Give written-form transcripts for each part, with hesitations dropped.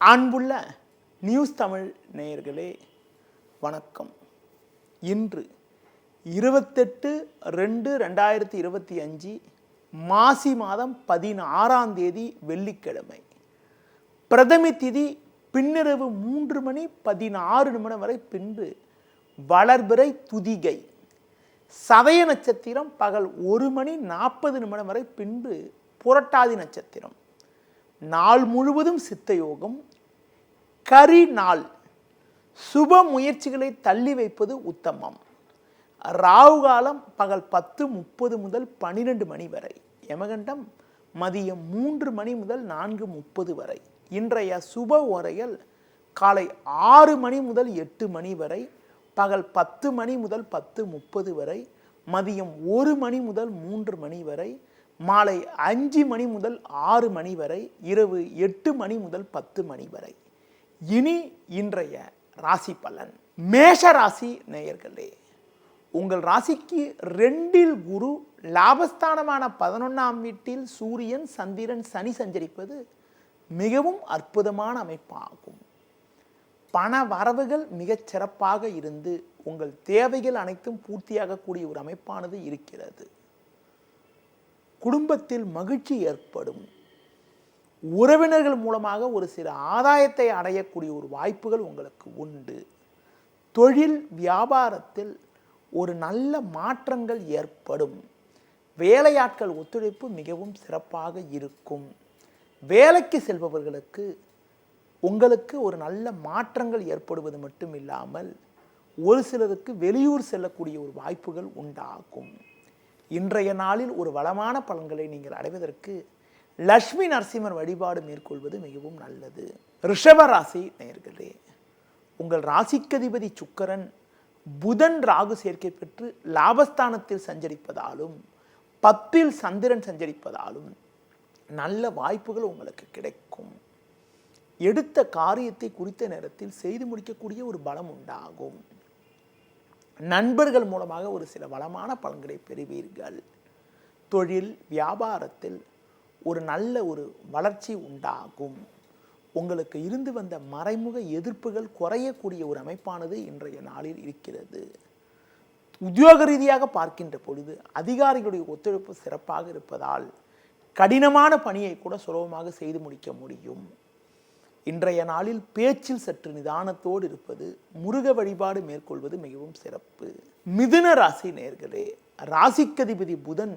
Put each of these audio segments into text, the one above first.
அன்புள்ள நியூஸ் தமிழ் நேயர்களே வணக்கம். இன்று 28/2/2025 மாசி மாதம் 16 வெள்ளிக்கிழமை. பிரதமி திதி பின்னிரவு 3:16 வரை, பின்பு வளர்பிறை துதிகை. சதய நட்சத்திரம் பகல் 1:40 வரை, பின்பு புரட்டாதி நட்சத்திரம். நாள் முழுவதும் சித்த யோகம். கரி நாள். சுப முயற்சிகளை தள்ளி வைப்பது உத்தமம். ராகு காலம் பகல் 10:30 முதல் 12 மணி வரை. யமகண்டம் மதியம் 3 மணி முதல் 4:30 வரை. இன்றைய சுப உரைகள் காலை 6 மணி முதல் 8 மணி வரை, பகல் 10 மணி முதல் 10:30 வரை, மதியம் 1 மணி முதல் 3 மணி வரை, மாலை 5 மணி முதல் 6 மணி வரை, இரவு 8 மணி முதல் 10 மணி வரை. இனி இன்றைய ராசி பலன். மேஷ ராசி நேயர்களே, உங்கள் ராசிக்கு 2இல் குரு, லாபஸ்தானமான 11ஆம் வீட்டில் சூரியன், சந்திரன், சனி சஞ்சரிப்பது மிகவும் அற்புதமான அமைப்பாகும். பண வரவுகள் மிகச் சிறப்பாக இருந்து உங்கள் தேவைகள் அனைத்தும் பூர்த்தியாகக்கூடிய ஒரு அமைப்பானது இருக்கிறது. குடும்பத்தில் மகிழ்ச்சி ஏற்படும். உறவினர்கள் மூலமாக ஒரு சில ஆதாயத்தை அடையக்கூடிய ஒரு வாய்ப்புகள் உங்களுக்கு உண்டு. தொழில் வியாபாரத்தில் ஒரு நல்ல மாற்றங்கள் ஏற்படும். வேலையாட்கள் ஒத்துழைப்பு மிகவும் சிறப்பாக இருக்கும். வேலைக்கு செல்பவர்களுக்கு உங்களுக்கு ஒரு நல்ல மாற்றங்கள் ஏற்படுவது மட்டும் இல்லாமல் ஒரு சிலருக்கு வெளியூர் செல்லக்கூடிய ஒரு வாய்ப்புகள் உண்டாகும். இன்றைய நாளில் ஒரு வளமான பலன்களை நீங்கள் அடைவதற்கு லட்சுமி நரசிம்மர் வழிபாடு மேற்கொள்வது மிகவும் நல்லது. ரிஷப ராசி நேயர்களே, உங்கள் ராசிக்கதிபதி சுக்கிரன் புதன் ராகு சேர்க்கை பெற்று லாபஸ்தானத்தில் சஞ்சரிப்பதாலும் 10இல் சந்திரன் சஞ்சரிப்பதாலும் நல்ல வாய்ப்புகள் உங்களுக்கு கிடைக்கும். எடுத்த காரியத்தை குறித்த நேரத்தில் செய்து முடிக்கக்கூடிய ஒரு பலம் உண்டாகும். நண்பர்கள் மூலமாக ஒரு சில வளமான பலன்களை பெறுவீர்கள். தொழில் வியாபாரத்தில் ஒரு நல்ல ஒரு வளர்ச்சி உண்டாகும். உங்களுக்கு இருந்து வந்த மறைமுக எதிர்ப்புகள் குறையக்கூடிய ஒரு அமைப்பானது இன்றைய நாளில் இருக்கிறது. உத்தியோக ரீதியாக பார்க்கின்ற பொழுது அதிகாரிகளுடைய ஒத்துழைப்பு சிறப்பாக இருப்பதால் கடினமான பணியை கூட சுலபமாக செய்து முடிக்க முடியும். இன்றைய நாளில் பேச்சில் சற்று நிதானத்தோடு இருப்பது, முருக வழிபாடு மேற்கொள்வது மிகவும் சிறப்பு. மிதுன ராசி நேயர்களே, ராசிக்கதிபதி புதன்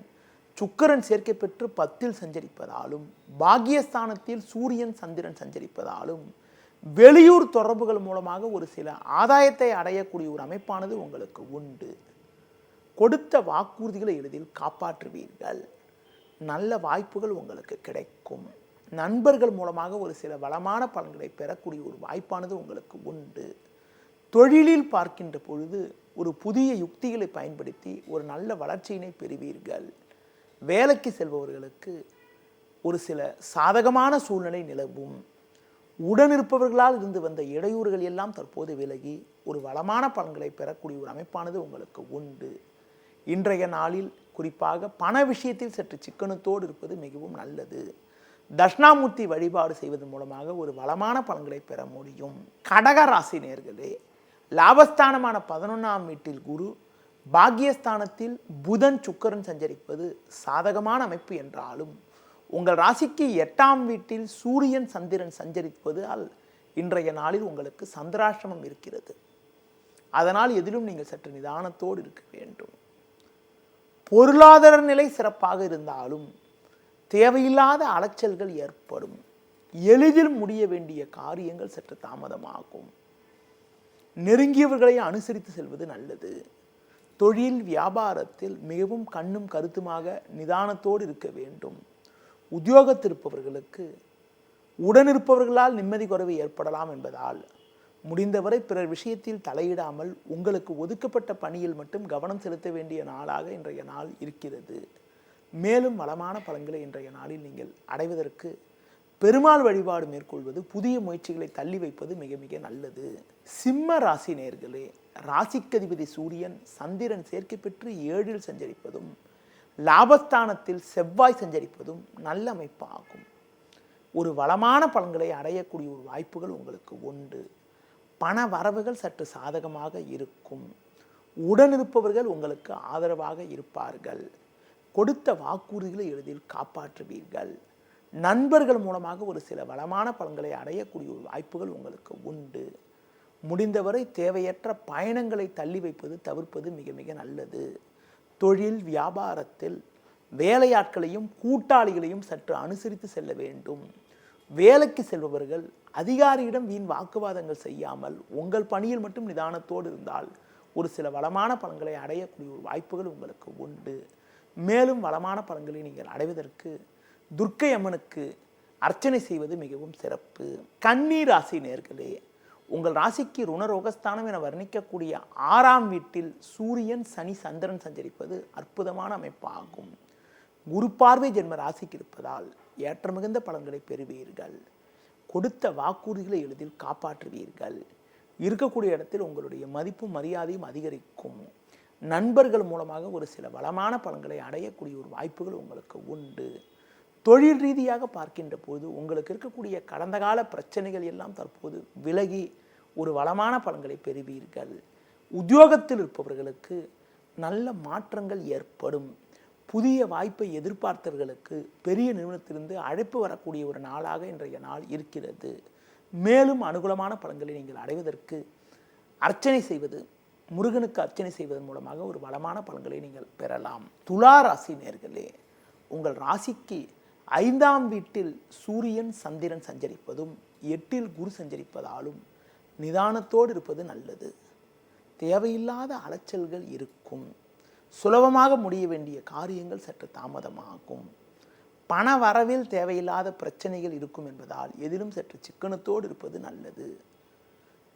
சுக்கிரன் சேர்க்கை பெற்று 10இல் சஞ்சரிப்பதாலும் பாக்கியஸ்தானத்தில் சூரியன் சந்திரன் சஞ்சரிப்பதாலும் வெளியூர் தொடர்புகள் மூலமாக ஒரு சில ஆதாயத்தை அடையக்கூடிய ஒரு அமைப்பானது உங்களுக்கு உண்டு. கொடுத்த வாக்குறுதிகளை எளிதில் காப்பாற்றுவீர்கள். நல்ல வாய்ப்புகள் உங்களுக்கு கிடைக்கும். நண்பர்கள் மூலமாக ஒரு சில வளமான பலன்களை பெறக்கூடிய ஒரு வாய்ப்பானது உங்களுக்கு உண்டு. தொழிலில் பார்க்கின்ற பொழுது ஒரு புதிய யுக்திகளை பயன்படுத்தி ஒரு நல்ல வளர்ச்சியினை பெறுவீர்கள். வேலைக்கு செல்பவர்களுக்கு ஒரு சில சாதகமான சூழ்நிலை நிலவும். உடனிருப்பவர்களால் இருந்து வந்த இடையூறுகள் எல்லாம் தற்போது விலகி ஒரு வளமான பலன்களை பெறக்கூடிய ஒரு அமைப்பானது உங்களுக்கு உண்டு. இன்றைய நாளில் குறிப்பாக பண விஷயத்தில் சற்று சிக்கனத்தோடு இருப்பது மிகவும் நல்லது. தட்சிணாமூர்த்தி வழிபாடு செய்வதன் மூலமாக ஒரு வளமான பலன்களை பெற முடியும். கடக ராசி நேயர்களே, லாபஸ்தானமான 11ஆம் வீட்டில் குரு, பாக்கியஸ்தானத்தில் புதன் சுக்கிரன் சஞ்சரிப்பது சாதகமான அமைப்பு என்றாலும் உங்கள் ராசிக்கு 8ஆம் வீட்டில் சூரியன் சந்திரன் சஞ்சரிப்பதால் இன்றைய நாளில் உங்களுக்கு சந்திராஷ்டமம் இருக்கிறது. அதனால் எதிலும் நீங்கள் சற்று நிதானத்தோடு இருக்க வேண்டும். பொருளாதார நிலை சிறப்பாக இருந்தாலும் தேவையில்லாத அலைச்சல்கள் ஏற்படும். எளிதில் முடிய வேண்டிய காரியங்கள் சற்று தாமதமாகும். நெருங்கியவர்களை அனுசரித்து செல்வது நல்லது. தொழில் வியாபாரத்தில் மிகவும் கண்ணும் கருத்துமாக நிதானத்தோடு இருக்க வேண்டும். உத்தியோகத்திருப்பவர்களுக்கு உடனிருப்பவர்களால் நிம்மதி குறைவு ஏற்படலாம் என்பதால் முடிந்தவரை பிறர் விஷயத்தில் தலையிடாமல் உங்களுக்கு ஒதுக்கப்பட்ட பணியில் மட்டும் கவனம் செலுத்த வேண்டிய நாளாக இன்றைய நாள் இருக்கிறது. மேலும் வளமான பலன்களை இன்றைய நாளில் நீங்கள் அடைவதற்கு பெருமாள் வழிபாடு மேற்கொள்வது, புதிய முயற்சிகளை தள்ளி வைப்பது மிக மிக நல்லது. சிம்ம ராசி நேயர்களே, ராசிக்கதிபதி சூரியன் சந்திரன் சேர்க்கை பெற்று 7இல் சஞ்சரிப்பதும் லாபஸ்தானத்தில் செவ்வாய் சஞ்சரிப்பதும் நல்ல அமைப்பாகும். ஒரு வளமான பலன்களை அடையக்கூடிய ஒரு வாய்ப்புகள் உங்களுக்கு உண்டு. பண வரவுகள் சற்று சாதகமாக இருக்கும். உடனிருப்பவர்கள் உங்களுக்கு ஆதரவாக இருப்பார்கள். கொடுத்த வாக்குறுதிகளை எளிதில் காப்பாற்றுவீர்கள். நண்பர்கள் மூலமாக ஒரு சில வளமான பலன்களை அடையக்கூடிய ஒரு வாய்ப்புகள் உங்களுக்கு உண்டு. முடிந்தவரை தேவையற்ற பயணங்களை தள்ளி வைப்பது தவிர்ப்பது மிக மிக நல்லது. தொழில் வியாபாரத்தில் வேலையாட்களையும் கூட்டாளிகளையும் சற்று அனுசரித்து செல்ல வேண்டும். வேலைக்கு செல்பவர்கள் அதிகாரியிடம் வீண் வாக்குவாதங்கள் செய்யாமல் உங்கள் பணியில் மட்டும் நிதானத்தோடு இருந்தால் ஒரு சில வளமான பலன்களை அடையக்கூடிய ஒரு வாய்ப்புகள் உங்களுக்கு உண்டு. மேலும் வளமான பலன்களை நீங்கள் அடைவதற்கு துர்க்கை அம்மனுக்கு அர்ச்சனை செய்வது மிகவும் சிறப்பு. கன்னி ராசி நேயர்களே, உங்கள் ராசிக்கு ருணரோகஸ்தானம் என வர்ணிக்கக்கூடிய 6ஆம் வீட்டில் சூரியன் சனி சந்திரன் சஞ்சரிப்பது அற்புதமான அமைப்பாகும். குரு பார்வை ஜென்ம ராசிக்கு இருப்பதால் ஏற்ற மிகுந்த பலன்களை பெறுவீர்கள். கொடுத்த வாக்குறுதிகளை எளிதில் காப்பாற்றுவீர்கள். இருக்கக்கூடிய இடத்தில் உங்களுடைய மதிப்பும் மரியாதையும் அதிகரிக்கும். நண்பர்கள் மூலமாக ஒரு சில வளமான பலன்களை அடையக்கூடிய ஒரு வாய்ப்புகள் உங்களுக்கு உண்டு. தொழில் ரீதியாக பார்க்கின்ற போது உங்களுக்கு இருக்கக்கூடிய கடந்த கால பிரச்சனைகள் எல்லாம் தற்போது விலகி ஒரு வளமான பலன்களை பெறுவீர்கள். உத்தியோகத்தில் இருப்பவர்களுக்கு நல்ல மாற்றங்கள் ஏற்படும். புதிய வாய்ப்பை எதிர்பார்த்தவர்களுக்கு பெரிய நிறுவனத்திலிருந்து அழைப்பு வரக்கூடிய ஒரு நாளாக இன்றைய நாள் இருக்கிறது. மேலும் அனுகூலமான பலன்களை நீங்கள் அடைவதற்கு அர்ச்சனை செய்வது, முருகனுக்கு அர்ச்சனை செய்வதன் மூலமாக ஒரு வளமான பலன்களை நீங்கள் பெறலாம். துலா ராசி நேயர்களே, உங்கள் ராசிக்கு 5ஆம் வீட்டில் சூரியன் சந்திரன் சஞ்சரிப்பதும் 8இல் குரு சஞ்சரிப்பதாலும் நிதானத்தோடு இருப்பது நல்லது. தேவையில்லாத அலைச்சல்கள் இருக்கும். சுலபமாக முடிய வேண்டிய காரியங்கள் சற்று தாமதமாகும். பண வரவில் தேவையில்லாத பிரச்சனைகள் இருக்கும் என்பதால் எதிலும் சற்று சிக்கனத்தோடு இருப்பது நல்லது.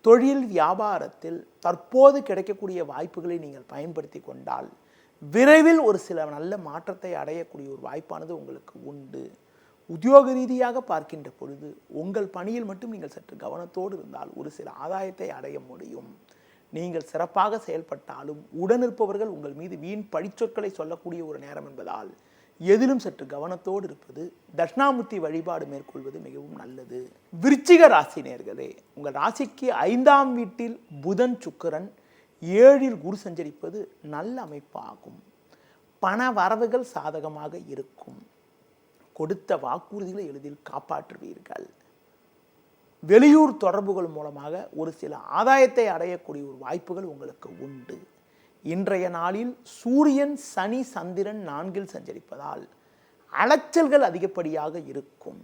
தொழில் வியாபாரத்தில் தற்போது கிடைக்கக்கூடிய வாய்ப்புகளை நீங்கள் பயன்படுத்தி கொண்டால் விரைவில் ஒரு சில நல்ல மாற்றத்தை அடையக்கூடிய ஒரு வாய்ப்பானது உங்களுக்கு உண்டு. உத்தியோக ரீதியாக பார்க்கின்ற பொழுது உங்கள் பணியில் மட்டும் நீங்கள் சற்று கவனத்தோடு இருந்தால் ஒரு சில ஆதாயத்தை அடைய முடியும். நீங்கள் சிறப்பாக செயல்பட்டாலும் உடனிருப்பவர்கள் உங்கள் மீது வீண் பழிச்சொற்களை சொல்லக்கூடிய ஒரு நேரம் என்பதால் எதிலும் சற்று கவனத்தோடு இருப்பது, தட்சிணாமூர்த்தி வழிபாடு மேற்கொள்வது மிகவும் நல்லது. விருச்சிக ராசி நேயர்களே, உங்கள் ராசிக்கு 5ஆம் வீட்டில் புதன் சுக்கிரன் 7இல் குரு சஞ்சரிப்பது நல்ல அமைப்பாகும். பண வரவுகள் சாதகமாக இருக்கும். கொடுத்த வாக்குறுதிகளை எளிதில் காப்பாற்றுவீர்கள். வெளியூர் தொடர்புகள் மூலமாக ஒரு சில ஆதாயத்தை அடையக்கூடிய ஒரு வாய்ப்புகள் உங்களுக்கு உண்டு. இன்றைய நாளில் சூரியன் சனி சந்திரன் 4இல் சஞ்சரிப்பதால் அலைச்சல்கள் அதிகப்படியாக இருக்கும்.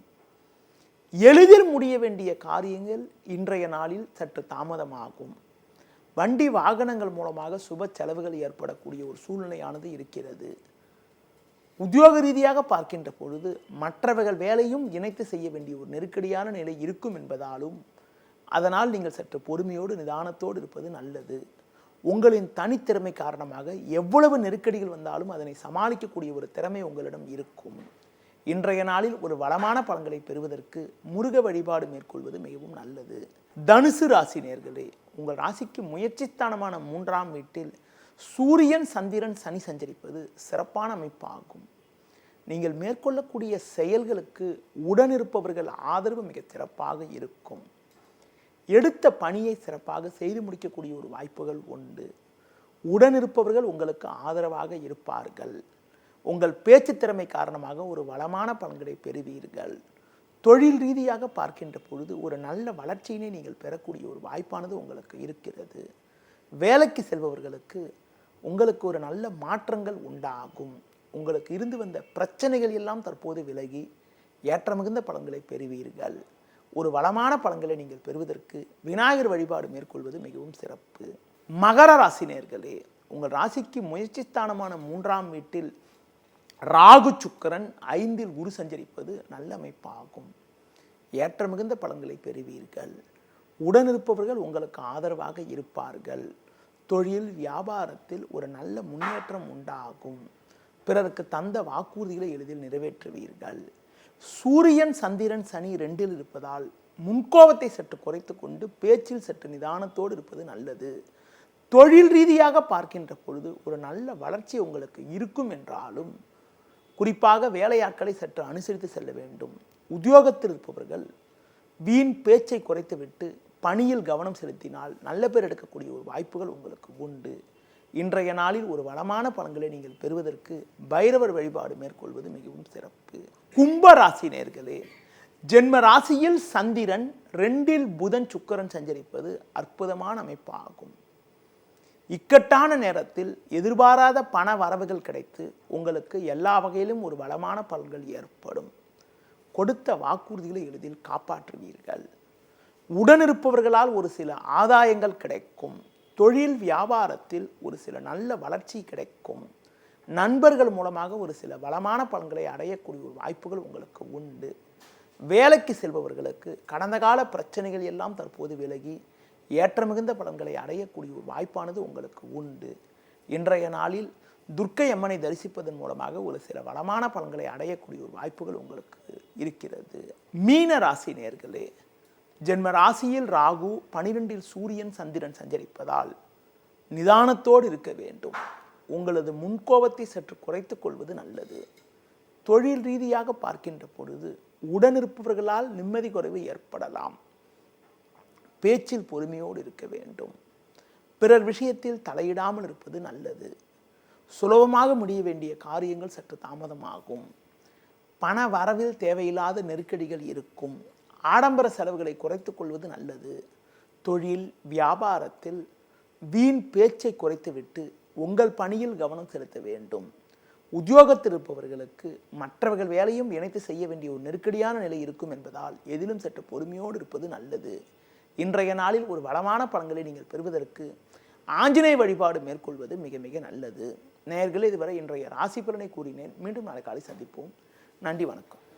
எளிதில் முடிய வேண்டிய காரியங்கள் இன்றைய நாளில் சற்று தாமதமாகும். வண்டி வாகனங்கள் மூலமாக சுப செலவுகள் ஏற்படக்கூடிய ஒரு சூழ்நிலையானது இருக்கிறது. உத்தியோக ரீதியாக பார்க்கின்ற பொழுது மற்றவர்கள் வேலையும் இணைத்து செய்ய வேண்டிய ஒரு நெருக்கடியான நிலை இருக்கும் என்பதாலும் அதனால் நீங்கள் சற்று பொறுமையோடு நிதானத்தோடு இருப்பது நல்லது. உங்களின் தனித்திறமை காரணமாக எவ்வளவு நெருக்கடிகள் வந்தாலும் அதனை சமாளிக்கக்கூடிய ஒரு திறமை உங்களிடம் இருக்கும். இன்றைய நாளில் ஒரு வளமான பலன்களை பெறுவதற்கு முருக வழிபாடு மேற்கொள்வது மிகவும் நல்லது. தனுசு ராசி நேயர்களே, உங்கள் ராசிக்கு முயற்சிஸ்தானமான 3ஆம் வீட்டில் சூரியன் சந்திரன் சனி சஞ்சரிப்பது சிறப்பான அமைப்பாகும். நீங்கள் மேற்கொள்ளக்கூடிய செயல்களுக்கு உடனிருப்பவர்கள் ஆதரவு மிக சிறப்பாக இருக்கும். எடுத்த பணியை சிறப்பாக செய்து முடிக்கக்கூடிய ஒரு வாய்ப்புகள் உண்டு. உடனிருப்பவர்கள் உங்களுக்கு ஆதரவாக இருப்பார்கள். உங்கள் பேச்சு திறமை காரணமாக ஒரு வளமான பலன்களை பெறுவீர்கள். தொழில் ரீதியாக பார்க்கின்ற பொழுது ஒரு நல்ல வளர்ச்சியினை நீங்கள் பெறக்கூடிய ஒரு வாய்ப்பானது உங்களுக்கு இருக்கிறது. வேலைக்கு செல்பவர்களுக்கு உங்களுக்கு ஒரு நல்ல மாற்றங்கள் உண்டாகும். உங்களுக்கு இருந்து வந்த பிரச்சனைகள் எல்லாம் தற்போது விலகி ஏற்ற மிகுந்த பலன்களை பெறுவீர்கள். ஒரு வளமான பலன்களை நீங்கள் பெறுவதற்கு விநாயகர் வழிபாடு மேற்கொள்வது மிகவும் சிறப்பு. மகர ராசி நேயர்களே, உங்கள் ராசிக்கு முயற்சிஸ்தானமான 3ஆம் வீட்டில் ராகு சுக்கிரன் 5இல் குரு சஞ்சரிப்பது நல்ல அமைப்பாகும். ஏற்ற மிகுந்த பலன்களை பெறுவீர்கள். உடனிருப்பவர்கள் உங்களுக்கு ஆதரவாக இருப்பார்கள். தொழில் வியாபாரத்தில் ஒரு நல்ல முன்னேற்றம் உண்டாகும். பிறருக்கு தந்த வாக்குறுதிகளை எளிதில் நிறைவேற்றுவீர்கள். சூரியன் சந்திரன் சனி 2இல் இருப்பதால் முன்கோபத்தை சற்று குறைத்து கொண்டு பேச்சில் சற்று நிதானத்தோடு இருப்பது நல்லது. தொழில் ரீதியாக பார்க்கின்ற பொழுது ஒரு நல்ல வளர்ச்சி உங்களுக்கு இருக்கும் என்றாலும் குறிப்பாக வேலையாட்களை சற்று அனுசரித்து செல்ல வேண்டும். உத்தியோகத்தில் இருப்பவர்கள் வீண் பேச்சை குறைத்துவிட்டு பணியில் கவனம் செலுத்தினால் நல்ல பேர் எடுக்கக்கூடிய ஒரு வாய்ப்புகள் உங்களுக்கு உண்டு. இன்றைய நாளில் ஒரு வளமான பலன்களை நீங்கள் பெறுவதற்கு பைரவர் வழிபாடு மேற்கொள்வது மிகவும் சிறப்பு. கும்ப ராசி நேயர்களே, ஜென்ம ராசியில் சந்திரன் 2 புதன் சுக்கிரன் சஞ்சரிப்பது அற்புதமான அமைப்பாகும். இக்கட்டான நேரத்தில் எதிர்பாராத பண வரவுகள் கிடைத்து உங்களுக்கு எல்லா வகையிலும் ஒரு வளமான பலன்கள் ஏற்படும். கொடுத்த வாக்குறுதிகளை எளிதில் காப்பாற்றுவீர்கள். உடனிருப்பவர்களால் ஒரு சில ஆதாயங்கள் கிடைக்கும். தொழில் வியாபாரத்தில் ஒரு சில நல்ல வளர்ச்சி கிடைக்கும். நண்பர்கள் மூலமாக ஒரு சில வளமான பலன்களை அடையக்கூடிய ஒரு வாய்ப்புகள் உங்களுக்கு உண்டு. வேலைக்கு செல்பவர்களுக்கு கடந்த கால பிரச்சனைகள் எல்லாம் தற்போது விலகி ஏற்ற மிகுந்த பலன்களை அடையக்கூடிய ஒரு வாய்ப்பானது உங்களுக்கு உண்டு. இன்றைய நாளில் துர்க்கை அம்மனை தரிசிப்பதன் மூலமாக ஒரு சில வளமான பலன்களை அடையக்கூடிய ஒரு வாய்ப்புகள் உங்களுக்கு இருக்கிறது. மீன ராசி நேயர்களே, ஜென்ம ராசியில் ராகு 12 சூரியன் சந்திரன் சஞ்சரிப்பதால் நிதானத்தோடு இருக்க வேண்டும். உங்களது முன்கோபத்தை சற்று குறைத்துக் கொள்வது நல்லது. தொழில் ரீதியாக பார்க்கின்ற பொழுது உடனிருப்பவர்களால் நிம்மதி குறைவு ஏற்படலாம். பேச்சில் பொறுமையோடு இருக்க வேண்டும். பிறர் விஷயத்தில் தலையிடாமல் இருப்பது நல்லது. சுலபமாக முடிய வேண்டிய காரியங்கள் சற்று தாமதமாகும். பண வரவில் தேவையில்லாத நெருக்கடிகள் இருக்கும். ஆடம்பர செலவுகளை குறைத்துக் கொள்வது நல்லது. தொழில் வியாபாரத்தில் வீண் பேச்சை குறைத்துவிட்டு உங்கள் பணியில் கவனம் செலுத்த வேண்டும். உத்தியோகத்தில் இருப்பவர்களுக்கு மற்றவர்கள் வேலையும் இணைத்து செய்ய வேண்டிய ஒரு நெருக்கடியான நிலை இருக்கும் என்பதால் எதிலும் சற்று பொறுமையோடு இருப்பது நல்லது. இன்றைய நாளில் ஒரு வளமான பலன்களை நீங்கள் பெறுவதற்கு ஆஞ்சநேய வழிபாடு மேற்கொள்வது மிக மிக நல்லது. நேயர்களே, இதுவரை இன்றைய ராசி பலனை கூறினேன். மீண்டும் நாளை காலை சந்திப்போம். நன்றி, வணக்கம்.